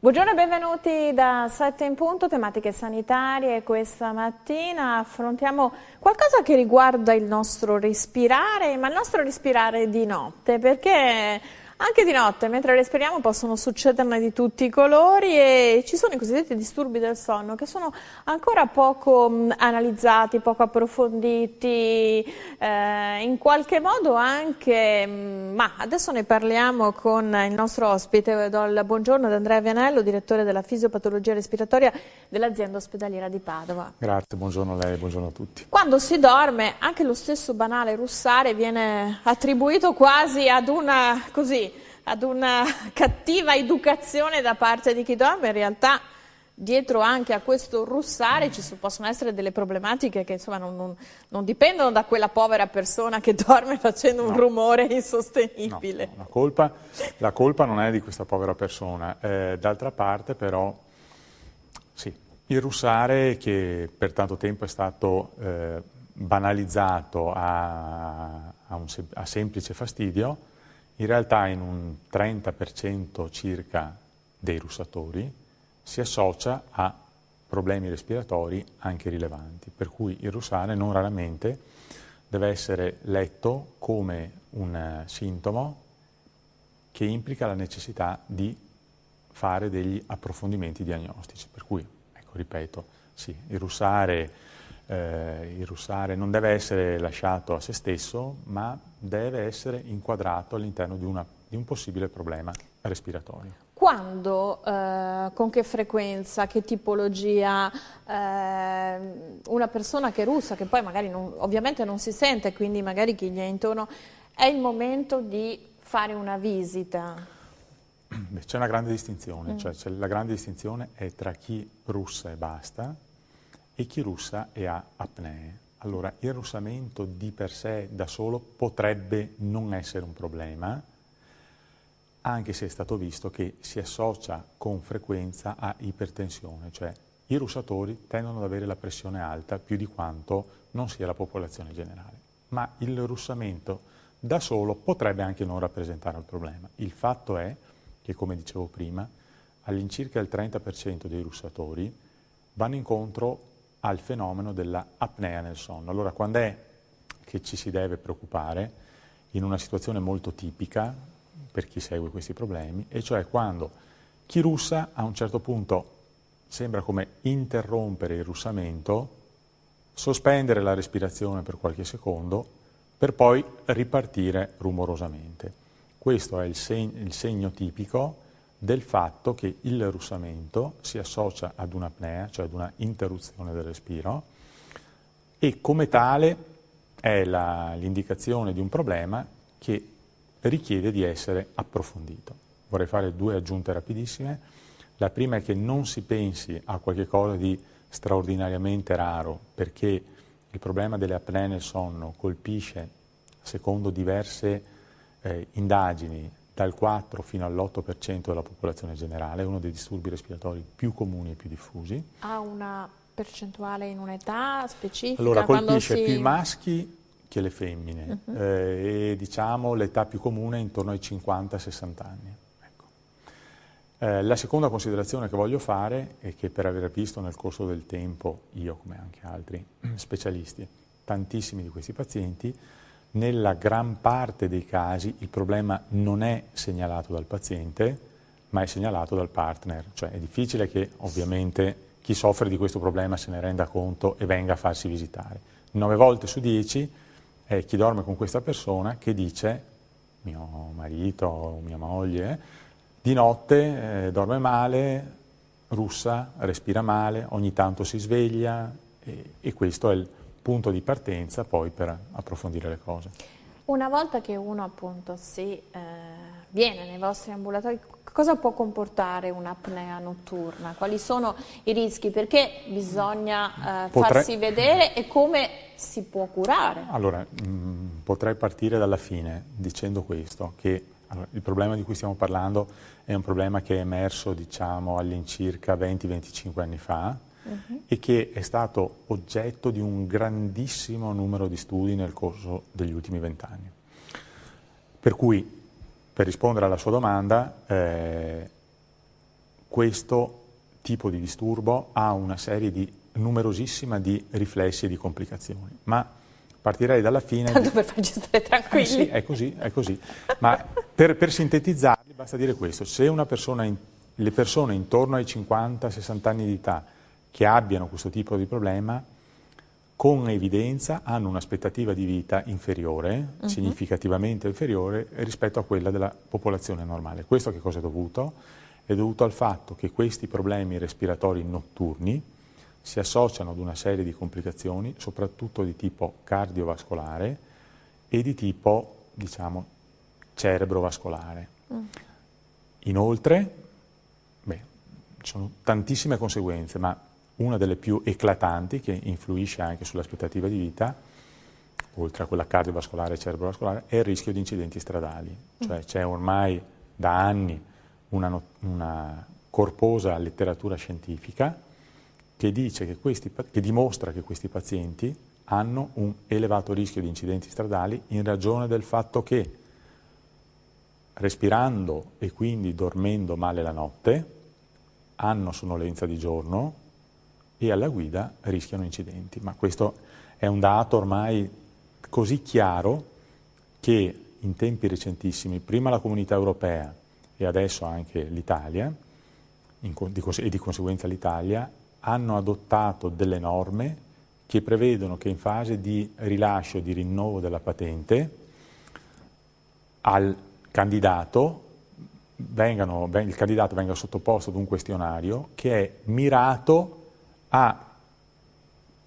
Buongiorno e benvenuti da 7 in punto, tematiche sanitarie. Questa mattina affrontiamo qualcosa che riguarda il nostro respirare, ma il nostro respirare di notte, perché anche di notte, mentre respiriamo, possono succederne di tutti i colori e ci sono i cosiddetti disturbi del sonno che sono ancora poco analizzati, poco approfonditi, in qualche modo anche, ma adesso ne parliamo con il nostro ospite. Do il buongiorno ad Andrea Vianello, direttore della fisiopatologia respiratoria dell'azienda ospedaliera di Padova. Grazie, buongiorno a lei, buongiorno a tutti. Quando si dorme, anche lo stesso banale russare viene attribuito quasi ad una cattiva educazione da parte di chi dorme. In realtà dietro anche a questo russare ci possono essere delle problematiche che insomma non dipendono da quella povera persona che dorme facendo un rumore insostenibile. No, la colpa non è di questa povera persona. D'altra parte però, sì, il russare, che per tanto tempo è stato banalizzato a semplice fastidio, in realtà in un 30% circa dei russatori si associa a problemi respiratori anche rilevanti, per cui il russare non raramente deve essere letto come un sintomo che implica la necessità di fare degli approfondimenti diagnostici. Per cui, ecco, ripeto, sì, il russare non deve essere lasciato a se stesso, ma deve essere inquadrato all'interno di un possibile problema respiratorio. Quando, con che frequenza, che tipologia, una persona che russa, che poi magari ovviamente non si sente, quindi magari chi gli è intorno, è il momento di fare una visita? C'è una grande distinzione, la grande distinzione è tra chi russa e basta e chi russa e ha apnee. Allora, il russamento di per sé da solo potrebbe non essere un problema, anche se è stato visto che si associa con frequenza a ipertensione, cioè i russatori tendono ad avere la pressione alta più di quanto non sia la popolazione generale. Ma il russamento da solo potrebbe anche non rappresentare un problema. Il fatto è che, come dicevo prima, all'incirca il 30% dei russatori vanno incontro al fenomeno della apnea nel sonno. Allora, quando è che ci si deve preoccupare? In una situazione molto tipica per chi segue questi problemi, e cioè quando chi russa a un certo punto sembra come interrompere il russamento, sospendere la respirazione per qualche secondo, per poi ripartire rumorosamente. Questo è il segno tipico del fatto che il russamento si associa ad un'apnea, cioè ad una interruzione del respiro, e come tale è l'indicazione di un problema che richiede di essere approfondito. Vorrei fare 2 aggiunte rapidissime. La prima è che non si pensi a qualche cosa di straordinariamente raro, perché il problema delle apnee nel sonno colpisce, secondo diverse indagini, dal 4 fino all'8% della popolazione generale, è uno dei disturbi respiratori più comuni e più diffusi. Ha una percentuale in un'età specifica? Allora, colpisce più i maschi che le femmine, e diciamo l'età più comune è intorno ai 50-60 anni. Ecco. La seconda considerazione che voglio fare è che, per aver visto nel corso del tempo, io come anche altri specialisti, tantissimi di questi pazienti, nella gran parte dei casi il problema non è segnalato dal paziente, ma è segnalato dal partner. Cioè è difficile che ovviamente chi soffre di questo problema se ne renda conto e venga a farsi visitare. 9 volte su 10 è chi dorme con questa persona che dice: mio marito o mia moglie di notte dorme male, russa, respira male, ogni tanto si sveglia, e questo è il punto di partenza poi per approfondire le cose. Una volta che uno appunto viene nei vostri ambulatori, cosa può comportare un'apnea notturna? Quali sono i rischi? Perché bisogna farsi vedere e come si può curare? Allora, potrei partire dalla fine dicendo questo, che il problema di cui stiamo parlando è un problema che è emerso, diciamo, all'incirca 20-25 anni fa, e che è stato oggetto di un grandissimo numero di studi nel corso degli ultimi 20 anni. Per cui, per rispondere alla sua domanda, questo tipo di disturbo ha una serie numerosissima di riflessi e di complicazioni. Ma partirei dalla fine. Tanto per farci stare tranquilli. Sì, è così, è così. Ma per sintetizzarli basta dire questo: se le persone intorno ai 50-60 anni di età che abbiano questo tipo di problema, con evidenza hanno un'aspettativa di vita inferiore, significativamente inferiore rispetto a quella della popolazione normale. Questo che cosa è dovuto? È dovuto al fatto che questi problemi respiratori notturni si associano ad una serie di complicazioni, soprattutto di tipo cardiovascolare e di tipo, diciamo, cerebrovascolare. Inoltre, ci sono tantissime conseguenze, ma una delle più eclatanti, che influisce anche sull'aspettativa di vita, oltre a quella cardiovascolare e cerebrovascolare, è il rischio di incidenti stradali. Cioè c'è ormai da anni una corposa letteratura scientifica che dimostra che questi pazienti hanno un elevato rischio di incidenti stradali in ragione del fatto che respirando e quindi dormendo male la notte hanno sonnolenza di giorno e alla guida rischiano incidenti. Ma questo è un dato ormai così chiaro che in tempi recentissimi, prima la Comunità Europea e adesso anche l'Italia, e di conseguenza l'Italia, hanno adottato delle norme che prevedono che in fase di rilascio di rinnovo della patente al candidato il candidato venga sottoposto ad un questionario che è mirato a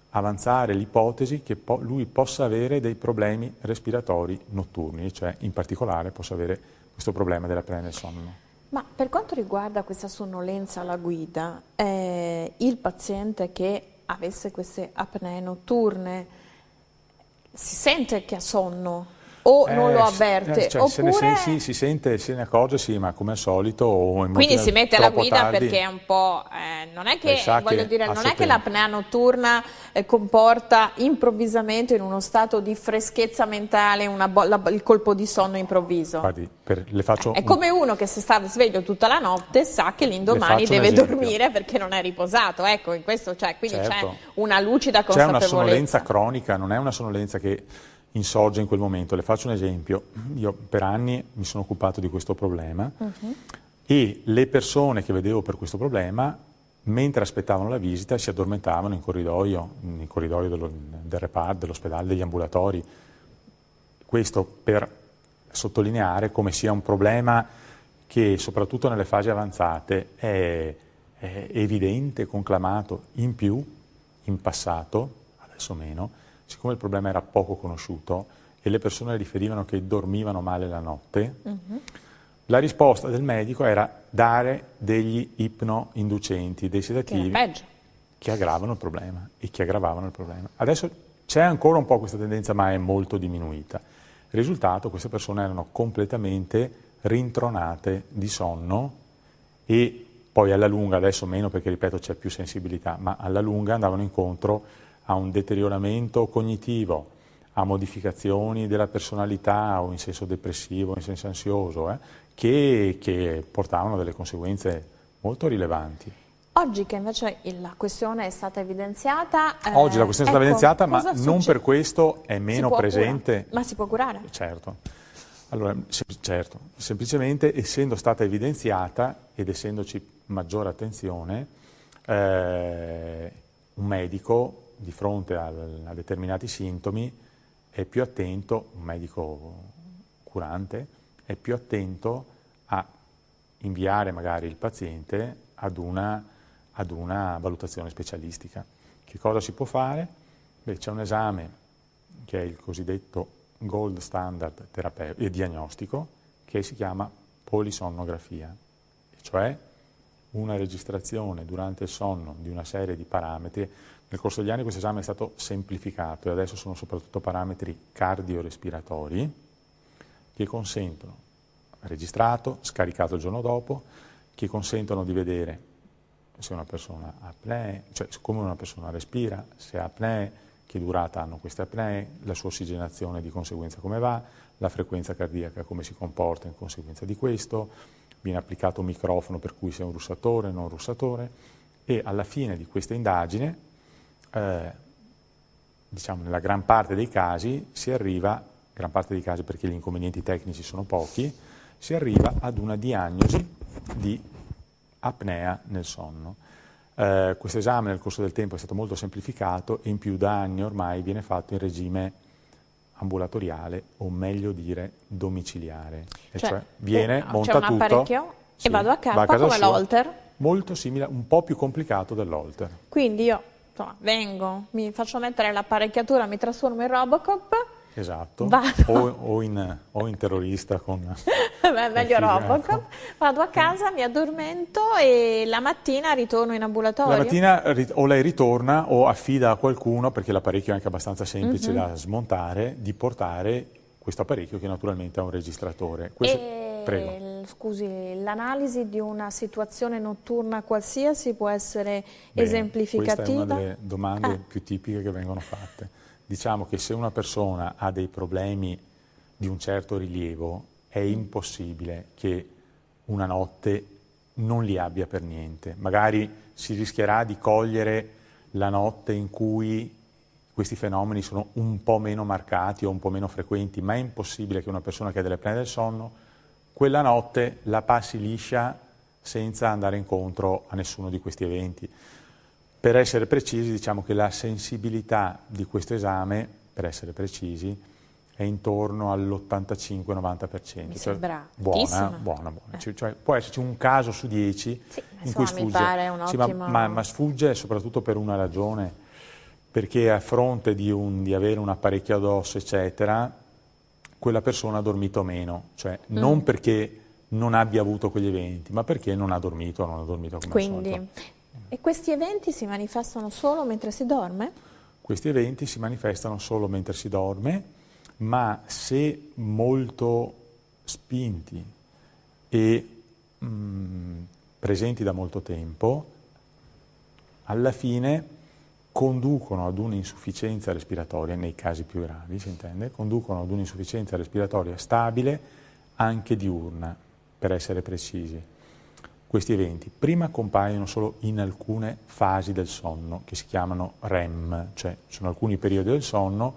avanzare l'ipotesi che lui possa avere dei problemi respiratori notturni, cioè in particolare possa avere questo problema dell'apnea del sonno. Ma per quanto riguarda questa sonnolenza alla guida, il paziente che avesse queste apnee notturne si sente che ha sonno o non lo avverte? Cioè, oppure... si sente, se ne accorge, sì, ma come al solito o quindi si mette alla guida tardi, perché è un po'... non è che, voglio dire, non è che tempo. l'apnea notturna comporta improvvisamente in uno stato di freschezza mentale il colpo di sonno improvviso. Guardi, È come uno che se sta sveglio tutta la notte sa che l'indomani deve dormire perché non è riposato. Ecco, in questo quindi certo. c'è una lucida consapevolezza. C'è una sonnolenza cronica, non è una sonnolenza che insorge in quel momento. Le faccio un esempio. Io per anni mi sono occupato di questo problema e le persone che vedevo per questo problema, mentre aspettavano la visita, si addormentavano in corridoio del reparto, dell'ospedale, degli ambulatori. Questo per sottolineare come sia un problema che soprattutto nelle fasi avanzate è evidente, conclamato. In più, in passato, adesso meno, siccome il problema era poco conosciuto e le persone riferivano che dormivano male la notte, la risposta del medico era dare degli ipnoinducenti, dei sedativi che aggravano il problema e che aggravavano il problema. Adesso c'è ancora un po' questa tendenza, ma è molto diminuita. Il risultato, queste persone erano completamente rintronate di sonno e poi alla lunga, adesso meno perché ripeto c'è più sensibilità, ma alla lunga andavano incontro a un deterioramento cognitivo, a modificazioni della personalità o in senso depressivo, in senso ansioso, che portavano delle conseguenze molto rilevanti. Oggi che invece la questione è stata evidenziata... Oggi la questione è stata evidenziata, ma non per questo è meno presente. Ma si può curare? Certo. Allora, certo, semplicemente essendo stata evidenziata ed essendoci maggiore attenzione, un medico di fronte a determinati sintomi è più attento, un medico curante, è più attento a inviare magari il paziente ad una valutazione specialistica. Che cosa si può fare? C'è un esame che è il cosiddetto gold standard diagnostico, che si chiama polisonnografia, cioè una registrazione durante il sonno di una serie di parametri. Nel corso degli anni questo esame è stato semplificato e adesso sono soprattutto parametri cardiorespiratori che consentono, registrato, scaricato il giorno dopo, che consentono di vedere se una persona ha apnee, cioè come una persona respira, se ha apnee, che durata hanno queste apnee, la sua ossigenazione di conseguenza come va, la frequenza cardiaca come si comporta in conseguenza di questo, viene applicato un microfono per cui sei un russatore, non russatore, e alla fine di questa indagine, diciamo nella gran parte dei casi si arriva, gran parte dei casi perché gli inconvenienti tecnici sono pochi, si arriva ad una diagnosi di apnea nel sonno. Questo esame nel corso del tempo è stato molto semplificato e in più da anni ormai viene fatto in regime ambulatoriale, o meglio dire domiciliare. E cioè viene, monta c'è un apparecchio sì, e vado a casa casa come sua, l'Holter. molto simile, un po' più complicato dell'Holter. Quindi io insomma, vengo, mi faccio mettere l'apparecchiatura, mi trasformo in Robocop. Esatto, Vado. o in terrorista con... Beh, meglio con Robocop. ecco. Vado a casa, mi addormento e la mattina ritorno in ambulatorio. La mattina o lei ritorna o affida a qualcuno, perché l'apparecchio è anche abbastanza semplice da smontare, di portare questo apparecchio che naturalmente ha un registratore. Prego. Scusi, l'analisi di una situazione notturna qualsiasi può essere Bene, esemplificativa? questa è una delle domande più tipiche che vengono fatte. Diciamo che se una persona ha dei problemi di un certo rilievo, è impossibile che una notte non li abbia per niente. Magari si rischierà di cogliere la notte in cui questi fenomeni sono un po' meno marcati o un po' meno frequenti, ma è impossibile che una persona che ha delle apnee del sonno, quella notte la passi liscia senza andare incontro a nessuno di questi eventi. Per essere precisi, diciamo che la sensibilità di questo esame, per essere precisi, è intorno all'85-90%. Mi sembra buona. Cioè, può esserci un caso su 10 in cui sfugge. Mi pare un ottimo... ma sfugge soprattutto per una ragione, perché a fronte di avere un apparecchio addosso, eccetera, quella persona ha dormito meno. Cioè, non perché non abbia avuto quegli eventi, ma perché non ha dormito come al solito. E questi eventi si manifestano solo mentre si dorme? Questi eventi si manifestano solo mentre si dorme, ma se molto spinti e presenti da molto tempo, alla fine conducono ad un'insufficienza respiratoria, nei casi più gravi si intende, conducono ad un'insufficienza respiratoria stabile anche diurna, per essere precisi. Questi eventi prima compaiono solo in alcune fasi del sonno, che si chiamano REM, cioè sono alcuni periodi del sonno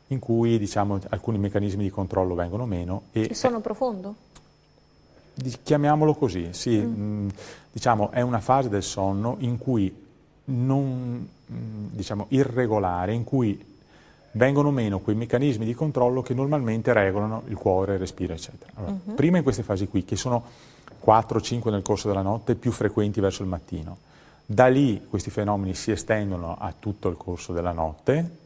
in cui diciamo, alcuni meccanismi di controllo vengono meno. E sono profondo? Chiamiamolo così, sì, diciamo è una fase del sonno in cui diciamo irregolare, in cui vengono meno quei meccanismi di controllo che normalmente regolano il cuore, il respiro, eccetera. Allora, prima in queste fasi qui, che sono 4-5 nel corso della notte, più frequenti verso il mattino. Da lì questi fenomeni si estendono a tutto il corso della notte,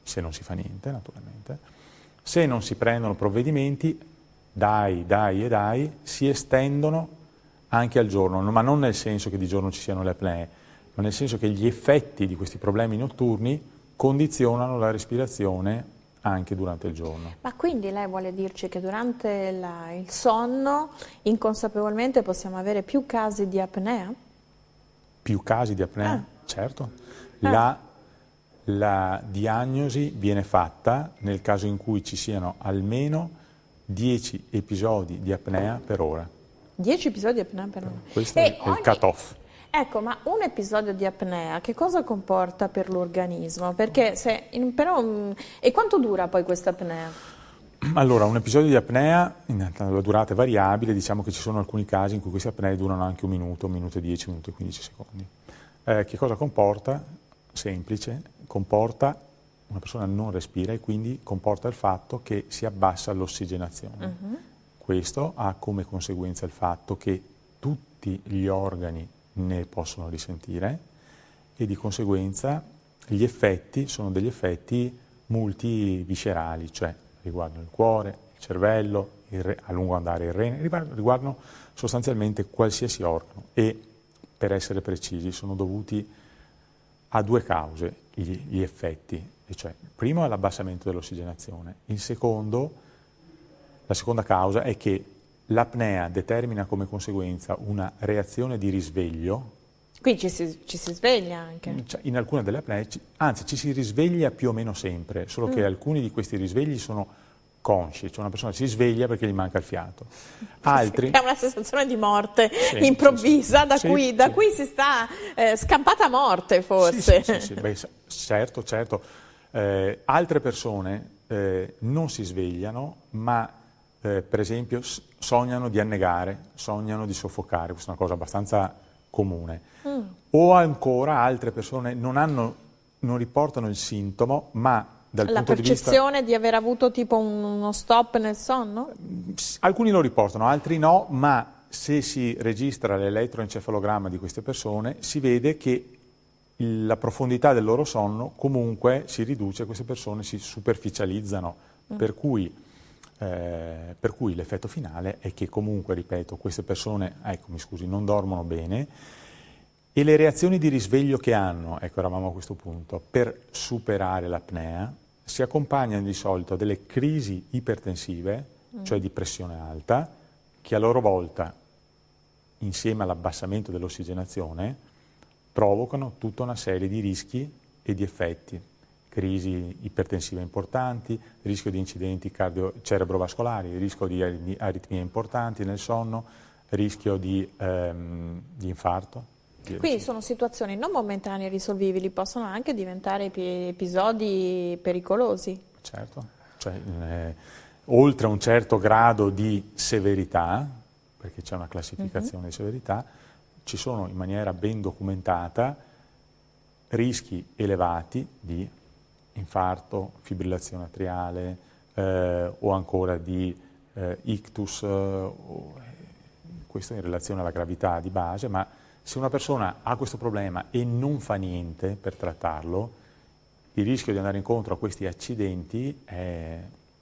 se non si fa niente naturalmente. Se non si prendono provvedimenti, si estendono anche al giorno, ma non nel senso che di giorno ci siano le apnee, ma nel senso che gli effetti di questi problemi notturni condizionano la respirazione anche durante il giorno. Ma quindi lei vuole dirci che durante il sonno inconsapevolmente possiamo avere più casi di apnea? Più casi di apnea? Certo. La diagnosi viene fatta nel caso in cui ci siano almeno 10 episodi di apnea per ora. 10 episodi di apnea per ora? Questo è il cut-off. Ecco, ma un episodio di apnea che cosa comporta per l'organismo? Perché e quanto dura poi questa apnea? Allora, un episodio di apnea, la durata è variabile, diciamo che ci sono alcuni casi in cui queste apnee durano anche 1 minuto, 1 minuto e 10, 1 minuto e 15 secondi. Che cosa comporta? Semplice, comporta una persona non respira e quindi comporta il fatto che si abbassa l'ossigenazione. Questo ha come conseguenza il fatto che tutti gli organi ne possono risentire e di conseguenza gli effetti sono degli effetti multiviscerali, cioè riguardano il cuore, il cervello, a lungo andare il rene, riguardano sostanzialmente qualsiasi organo e, per essere precisi, sono dovuti a 2 cause gli effetti, e cioè il primo è l'abbassamento dell'ossigenazione, la seconda causa è che l'apnea determina come conseguenza una reazione di risveglio. Qui ci si sveglia anche? Cioè, in alcune delle apnee, anzi ci si risveglia più o meno sempre, solo che alcuni di questi risvegli sono consci, cioè una persona si sveglia perché gli manca il fiato. Altri... È una sensazione di morte improvvisa, da cui si sta scampata a morte forse. Sì. Beh, certo. Altre persone non si svegliano, ma per esempio sognano di annegare, sognano di soffocare, questa è una cosa abbastanza comune. O ancora altre persone non riportano il sintomo, ma dal punto di vista... La percezione di aver avuto tipo uno stop nel sonno? Alcuni lo riportano, altri no, ma se si registra l'elettroencefalogramma di queste persone si vede che la profondità del loro sonno comunque si riduce, queste persone si superficializzano, per cui l'effetto finale è che comunque, ripeto, queste persone, non dormono bene e le reazioni di risveglio che hanno, eravamo a questo punto, per superare l'apnea, si accompagnano di solito a delle crisi ipertensive, cioè di pressione alta, che a loro volta, insieme all'abbassamento dell'ossigenazione, provocano tutta una serie di rischi e di effetti. Crisi ipertensive importanti, rischio di incidenti cerebrovascolari, rischio di aritmie importanti nel sonno, rischio di infarto. Quindi sono situazioni non momentanee e risolvibili, possono anche diventare episodi pericolosi. Certo, oltre a un certo grado di severità, perché c'è una classificazione di severità, ci sono in maniera ben documentata rischi elevati di infarto, fibrillazione atriale o ancora di ictus, questo in relazione alla gravità di base, ma se una persona ha questo problema e non fa niente per trattarlo, il rischio di andare incontro a questi accidenti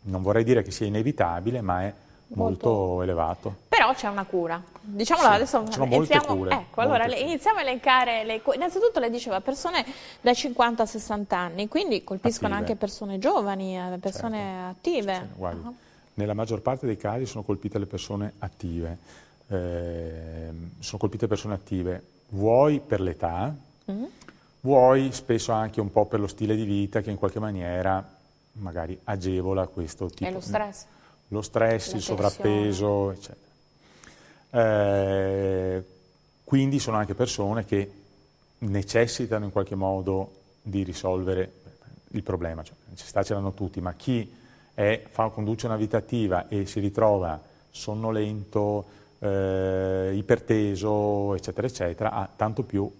non vorrei dire che sia inevitabile, ma è molto elevato. Però c'è una cura. Diciamolo adesso. Ci sono molte cure. Allora iniziamo a elencare le cure. Innanzitutto lei diceva persone dai 50 a 60 anni, quindi colpiscono anche persone giovani, persone attive. Guardi, nella maggior parte dei casi sono colpite le persone attive. Sono colpite persone attive, vuoi per l'età, vuoi spesso anche un po' per lo stile di vita che in qualche maniera magari agevola questo tipo. E lo stress? Lo stress, il sovrappeso, eccetera. Quindi sono anche persone che necessitano in qualche modo di risolvere il problema. Necessità ce l'hanno tutti, ma chi conduce una vita attiva e si ritrova sonnolento, iperteso, eccetera, eccetera, ha tanto più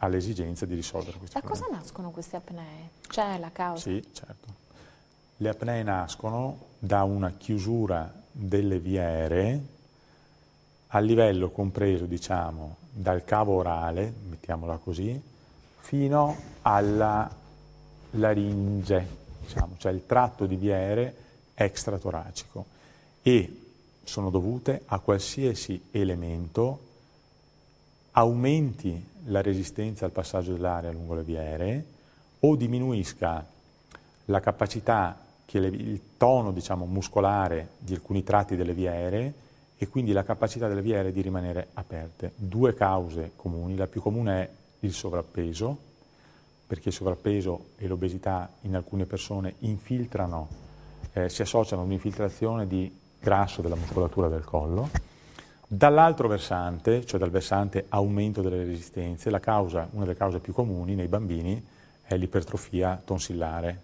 l'esigenza di risolvere questo problema. Da cosa nascono queste apnee? C'è la causa? Sì, certo. Le apnee nascono da una chiusura delle vie aeree a livello compreso, diciamo, dal cavo orale, mettiamola così, fino alla laringe, diciamo, cioè il tratto di vie aeree extratoracico, e sono dovute a qualsiasi elemento aumenti la resistenza al passaggio dell'aria lungo le vie aeree o diminuisca la capacità, il tono, diciamo, muscolare di alcuni tratti delle vie aeree e quindi la capacità delle vie aeree di rimanere aperte. Due cause comuni: la più comune è il sovrappeso, perché il sovrappeso e l'obesità in alcune persone infiltrano, si associano ad un'infiltrazione di grasso della muscolatura del collo. Dall'altro versante, cioè dal versante aumento delle resistenze, una delle cause più comuni nei bambini è l'ipertrofia tonsillare,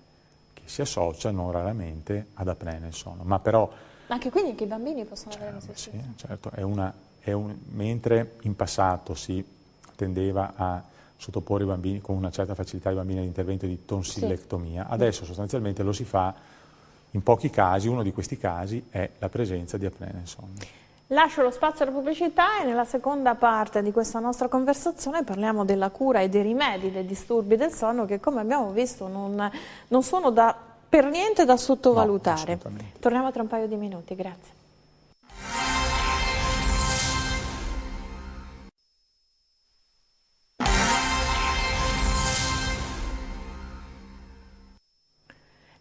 che si associa non raramente ad apnea nel sonno. Ma però anche quindi anche i bambini possono avere questa sì, certo, mentre in passato si tendeva a sottoporre i bambini con una certa facilità i bambini all'intervento di tonsillectomia, adesso sostanzialmente lo si fa in pochi casi. Uno di questi casi è la presenza di apnea nel sonno. Lascio lo spazio alla pubblicità e nella seconda parte di questa nostra conversazione parliamo della cura e dei rimedi dei disturbi del sonno che, come abbiamo visto, non sono per niente da sottovalutare. No, torniamo tra un paio di minuti, grazie.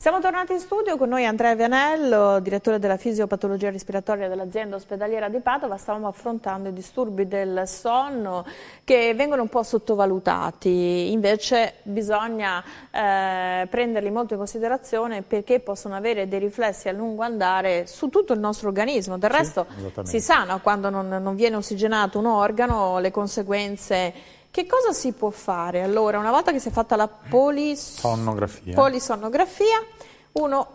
Siamo tornati in studio con noi Andrea Vianello, direttore della fisiopatologia respiratoria dell'azienda ospedaliera di Padova. Stavamo affrontando i disturbi del sonno che vengono un po' sottovalutati, invece bisogna prenderli molto in considerazione perché possono avere dei riflessi a lungo andare su tutto il nostro organismo. Del resto si sa, no? Quando non viene ossigenato un organo, le conseguenze. Che cosa si può fare? Allora, una volta che si è fatta la polisonnografia, uno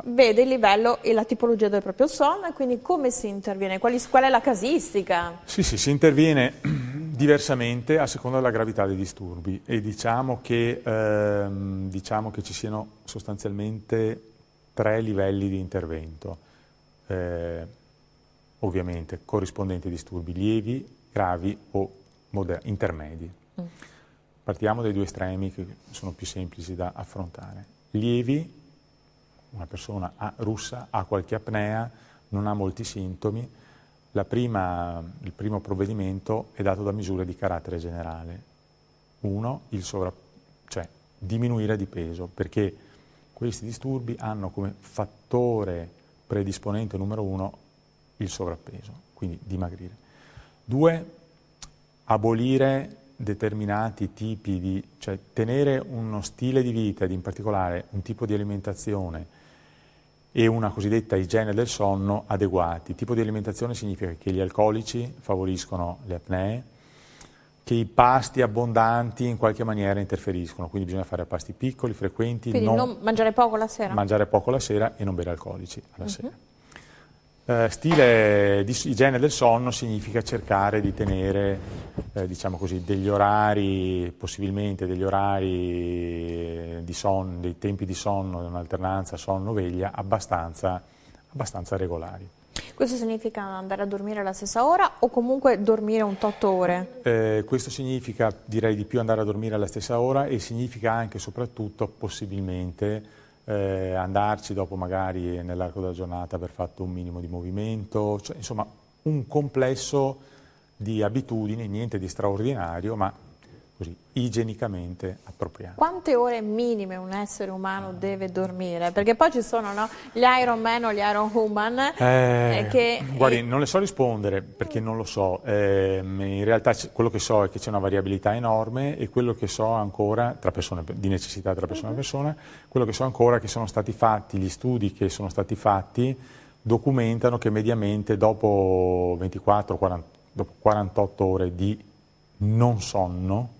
vede il livello e la tipologia del proprio sonno e quindi come si interviene? Qual è la casistica? Sì, si interviene diversamente a seconda della gravità dei disturbi e diciamo che ci siano sostanzialmente 3 livelli di intervento, ovviamente corrispondenti ai disturbi lievi, gravi o intermedi. Partiamo dai 2 estremi che sono più semplici da affrontare. Lievi, una persona russa, ha qualche apnea, non ha molti sintomi, il primo provvedimento è dato da misure di carattere generale. Cioè diminuire di peso, perché questi disturbi hanno come fattore predisponente numero 1 il sovrappeso, quindi dimagrire. 2, abolire determinati tipi cioè tenere uno stile di vita ed in particolare un tipo di alimentazione e una cosiddetta igiene del sonno adeguati. Tipo di alimentazione significa che gli alcolici favoriscono le apnee, che i pasti abbondanti in qualche maniera interferiscono, quindi bisogna fare pasti piccoli, frequenti. Quindi non mangiare poco la sera? Mangiare poco la sera e non bere alcolici alla sera. Stile di igiene del sonno significa cercare di tenere, diciamo così, degli orari, possibilmente degli orari di sonno, dei tempi di sonno, un'alternanza sonno-veglia abbastanza regolari. Questo significa andare a dormire alla stessa ora o comunque dormire un tot ore? Questo significa, direi di più, andare a dormire alla stessa ora e significa anche e soprattutto possibilmente andarci dopo magari nell'arco della giornata aver fatto un minimo di movimento, cioè, insomma un complesso di abitudini, niente di straordinario, ma così igienicamente appropriato. Quante ore minime un essere umano deve dormire? Perché poi ci sono, no, gli Iron Man o gli Iron Woman Guardi, non le so rispondere perché non lo so. In realtà quello che so è che c'è una variabilità enorme e quello che so ancora, di necessità tra persona e persona, quello che so ancora è che sono stati fatti, gli studi che sono stati fatti documentano che mediamente dopo 48 ore di non sonno,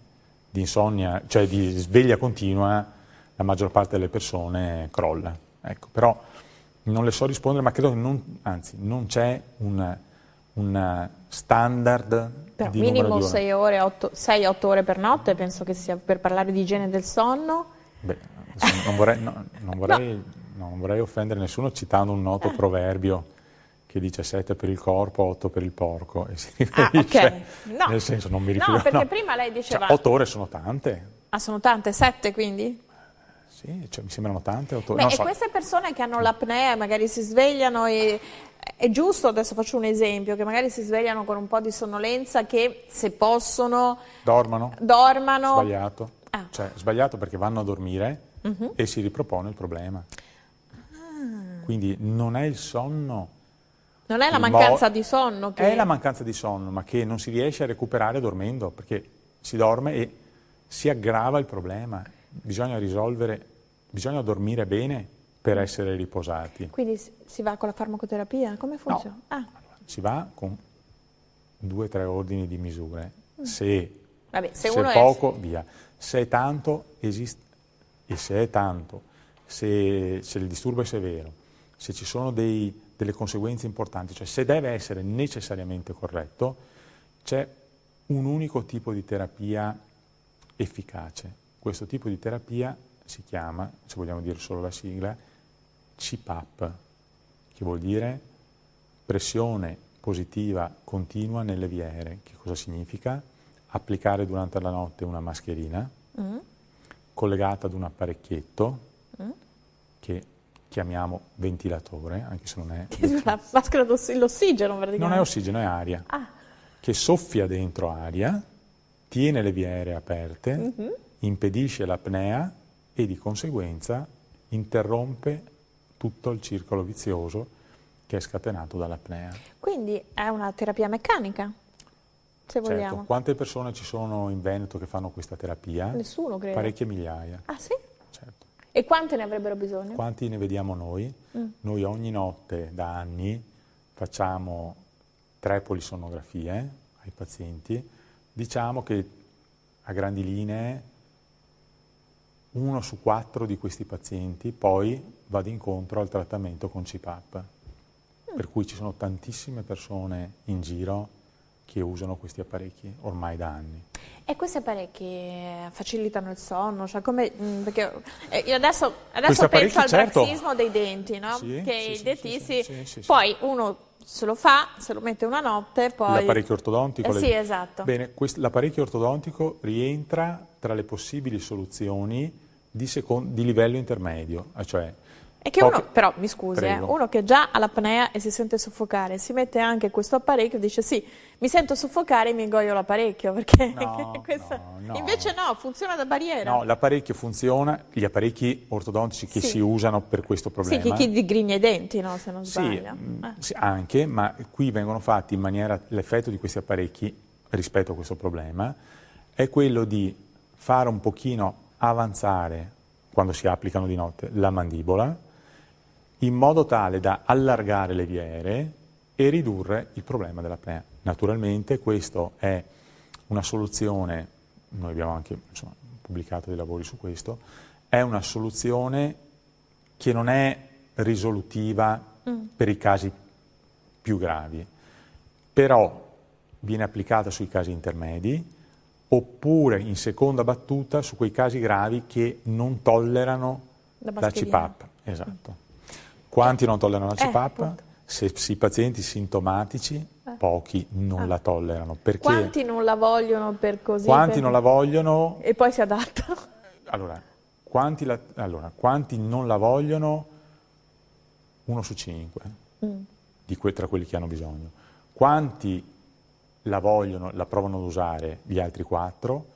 di insonnia, cioè di sveglia continua, la maggior parte delle persone crolla. Ecco, però non le so rispondere, ma credo che non c'è un standard però di minimo 6-8 ore per notte, penso che sia per parlare di igiene del sonno. Beh, non vorrei offendere nessuno citando un noto proverbio che dice 7 per il corpo, 8 per il porco, e si riferisce, nel senso non mi riferisco. No, perché prima lei diceva... Cioè, 8 ore sono tante. Ah, sono tante? 7 quindi? Sì, cioè, mi sembrano tante. 8 ore. Beh, e queste persone che hanno l'apnea, magari si svegliano e... È giusto, adesso faccio un esempio, che magari si svegliano con un po' di sonnolenza, che se possono... Dormano. Sbagliato. Cioè, sbagliato perché vanno a dormire e si ripropone il problema. Quindi non è il sonno... Non è la mancanza di sonno che... È la mancanza di sonno, ma che non si riesce a recuperare dormendo, perché si dorme e si aggrava il problema. Bisogna dormire bene per essere riposati. Quindi si va con la farmacoterapia? Come funziona? No. Si va con 2-3 ordini di misure. Se è poco, via. Se è tanto, esiste. E se è tanto, se il disturbo è severo, se ci sono delle conseguenze importanti, cioè se deve essere necessariamente corretto, c'è un unico tipo di terapia efficace. Questo tipo di terapia si chiama, se vogliamo dire solo la sigla, CPAP, che vuol dire pressione positiva continua nelle vie aeree. Che cosa significa? Applicare durante la notte una mascherina collegata ad un apparecchietto che chiamiamo ventilatore, anche se non è... La maschera l'ossigeno praticamente. Non è ossigeno, è aria, che soffia dentro aria, tiene le vie aeree aperte, impedisce l'apnea e di conseguenza interrompe tutto il circolo vizioso che è scatenato dall'apnea. Quindi è una terapia meccanica, se vogliamo. Certo, quante persone ci sono in Veneto che fanno questa terapia? Nessuno, credo. Parecchie migliaia. Ah sì? Certo. E quante ne avrebbero bisogno? Quanti ne vediamo noi? Noi ogni notte da anni facciamo 3 polisonografie ai pazienti. Diciamo che a grandi linee 1 su 4 di questi pazienti poi va incontro al trattamento con CPAP. Per cui ci sono tantissime persone in giro che usano questi apparecchi ormai da anni. E questi apparecchi facilitano il sonno? Cioè perché io adesso Questi penso al certo. bruxismo dei denti, no? Sì, che sì, i dentisti, sì. poi uno se lo fa, se lo mette una notte, poi... L'apparecchio ortodontico? Sì, esatto. Bene, l'apparecchio ortodontico rientra tra le possibili soluzioni di livello intermedio, cioè... E che uno, però mi scusi, uno che già ha l'apnea e si sente soffocare, si mette anche questo apparecchio e dice sì, mi sento soffocare e mi ingoio l'apparecchio, perché no, invece no, funziona da barriera. No, l'apparecchio funziona, gli apparecchi ortodontici che si usano per questo problema. Sì, chi digrigna i denti, no, se non sbaglio. Sì, anche, ma qui vengono fatti in maniera, l'effetto di questi apparecchi rispetto a questo problema è quello di fare un pochino avanzare, quando si applicano di notte, la mandibola, in modo tale da allargare le vie aeree e ridurre il problema dell'apnea. Naturalmente questo è una soluzione, noi abbiamo anche pubblicato dei lavori su questo, è una soluzione che non è risolutiva per i casi più gravi, però viene applicata sui casi intermedi oppure in seconda battuta su quei casi gravi che non tollerano la CPAP. Esatto. Quanti non tollerano la CPAP? Se i pazienti sintomatici, pochi non la tollerano. Perché? Quanti non la vogliono per così? Quanti non la vogliono? E poi si adattano? Allora, quanti non la vogliono? 1 su 5 tra quelli che hanno bisogno. Quanti la vogliono, la provano ad usare gli altri 4?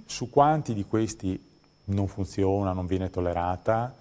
Su quanti di questi non funziona, non viene tollerata?